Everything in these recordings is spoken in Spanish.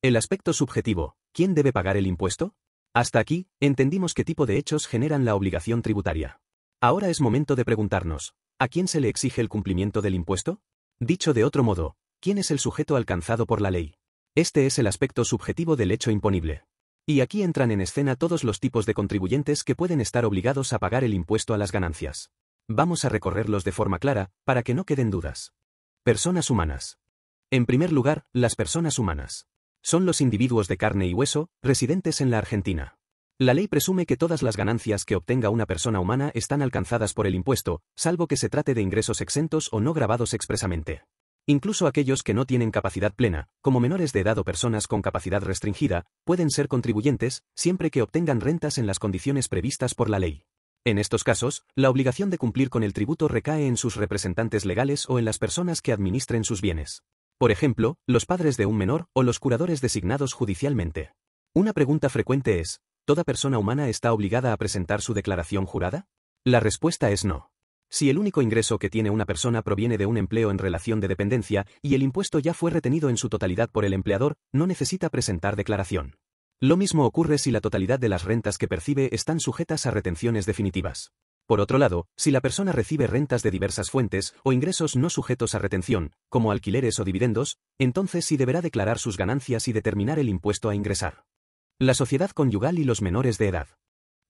El aspecto subjetivo, ¿quién debe pagar el impuesto? Hasta aquí, entendimos qué tipo de hechos generan la obligación tributaria. Ahora es momento de preguntarnos, ¿a quién se le exige el cumplimiento del impuesto? Dicho de otro modo, ¿quién es el sujeto alcanzado por la ley? Este es el aspecto subjetivo del hecho imponible. Y aquí entran en escena todos los tipos de contribuyentes que pueden estar obligados a pagar el impuesto a las ganancias. Vamos a recorrerlos de forma clara, para que no queden dudas. Personas humanas. En primer lugar, las personas humanas. Son los individuos de carne y hueso, residentes en la Argentina. La ley presume que todas las ganancias que obtenga una persona humana están alcanzadas por el impuesto, salvo que se trate de ingresos exentos o no gravados expresamente. Incluso aquellos que no tienen capacidad plena, como menores de edad o personas con capacidad restringida, pueden ser contribuyentes, siempre que obtengan rentas en las condiciones previstas por la ley. En estos casos, la obligación de cumplir con el tributo recae en sus representantes legales o en las personas que administren sus bienes. Por ejemplo, los padres de un menor o los curadores designados judicialmente. Una pregunta frecuente es, ¿toda persona humana está obligada a presentar su declaración jurada? La respuesta es no. Si el único ingreso que tiene una persona proviene de un empleo en relación de dependencia y el impuesto ya fue retenido en su totalidad por el empleador, no necesita presentar declaración. Lo mismo ocurre si la totalidad de las rentas que percibe están sujetas a retenciones definitivas. Por otro lado, si la persona recibe rentas de diversas fuentes o ingresos no sujetos a retención, como alquileres o dividendos, entonces sí deberá declarar sus ganancias y determinar el impuesto a ingresar. La sociedad conyugal y los menores de edad.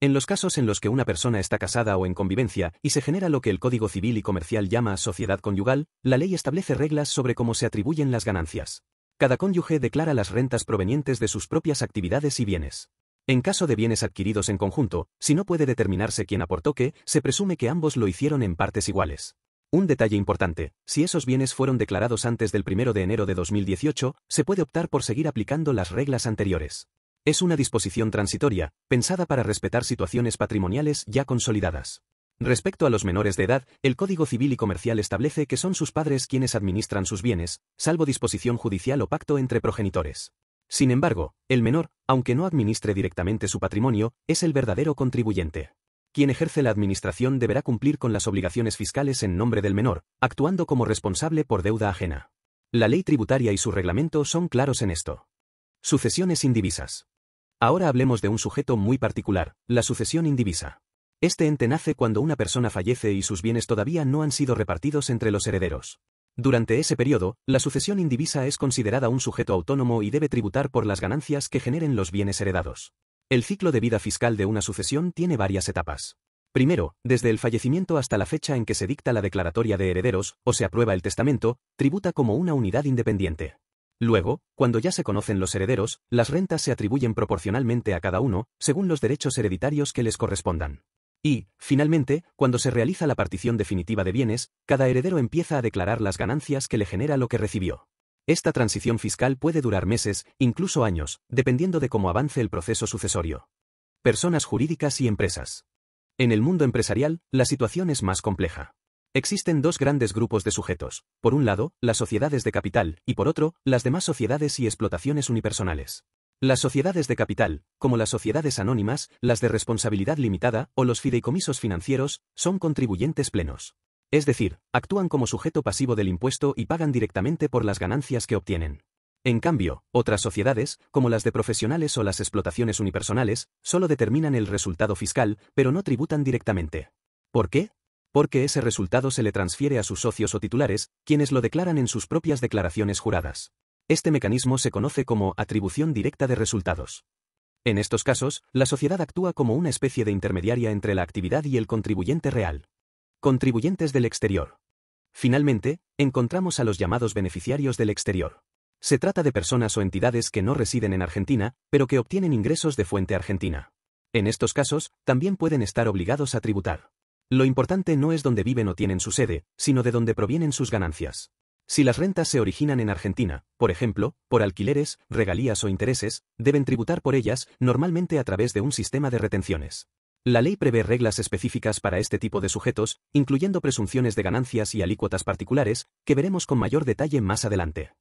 En los casos en los que una persona está casada o en convivencia y se genera lo que el Código Civil y Comercial llama sociedad conyugal, la ley establece reglas sobre cómo se atribuyen las ganancias. Cada cónyuge declara las rentas provenientes de sus propias actividades y bienes. En caso de bienes adquiridos en conjunto, si no puede determinarse quién aportó qué, se presume que ambos lo hicieron en partes iguales. Un detalle importante, si esos bienes fueron declarados antes del 1 de enero de 2018, se puede optar por seguir aplicando las reglas anteriores. Es una disposición transitoria, pensada para respetar situaciones patrimoniales ya consolidadas. Respecto a los menores de edad, el Código Civil y Comercial establece que son sus padres quienes administran sus bienes, salvo disposición judicial o pacto entre progenitores. Sin embargo, el menor, aunque no administre directamente su patrimonio, es el verdadero contribuyente. Quien ejerce la administración deberá cumplir con las obligaciones fiscales en nombre del menor, actuando como responsable por deuda ajena. La ley tributaria y su reglamento son claros en esto. Sucesiones indivisas. Ahora hablemos de un sujeto muy particular, la sucesión indivisa. Este ente nace cuando una persona fallece y sus bienes todavía no han sido repartidos entre los herederos. Durante ese periodo, la sucesión indivisa es considerada un sujeto autónomo y debe tributar por las ganancias que generen los bienes heredados. El ciclo de vida fiscal de una sucesión tiene varias etapas. Primero, desde el fallecimiento hasta la fecha en que se dicta la declaratoria de herederos, o se aprueba el testamento, tributa como una unidad independiente. Luego, cuando ya se conocen los herederos, las rentas se atribuyen proporcionalmente a cada uno, según los derechos hereditarios que les correspondan. Y, finalmente, cuando se realiza la partición definitiva de bienes, cada heredero empieza a declarar las ganancias que le genera lo que recibió. Esta transición fiscal puede durar meses, incluso años, dependiendo de cómo avance el proceso sucesorio. Personas jurídicas y empresas. En el mundo empresarial, la situación es más compleja. Existen dos grandes grupos de sujetos, por un lado, las sociedades de capital, y por otro, las demás sociedades y explotaciones unipersonales. Las sociedades de capital, como las sociedades anónimas, las de responsabilidad limitada o los fideicomisos financieros, son contribuyentes plenos. Es decir, actúan como sujeto pasivo del impuesto y pagan directamente por las ganancias que obtienen. En cambio, otras sociedades, como las de profesionales o las explotaciones unipersonales, solo determinan el resultado fiscal, pero no tributan directamente. ¿Por qué? Porque ese resultado se le transfiere a sus socios o titulares, quienes lo declaran en sus propias declaraciones juradas. Este mecanismo se conoce como atribución directa de resultados. En estos casos, la sociedad actúa como una especie de intermediaria entre la actividad y el contribuyente real. Contribuyentes del exterior. Finalmente, encontramos a los llamados beneficiarios del exterior. Se trata de personas o entidades que no residen en Argentina, pero que obtienen ingresos de fuente argentina. En estos casos, también pueden estar obligados a tributar. Lo importante no es dónde viven o tienen su sede, sino de dónde provienen sus ganancias. Si las rentas se originan en Argentina, por ejemplo, por alquileres, regalías o intereses, deben tributar por ellas, normalmente a través de un sistema de retenciones. La ley prevé reglas específicas para este tipo de sujetos, incluyendo presunciones de ganancias y alícuotas particulares, que veremos con mayor detalle más adelante.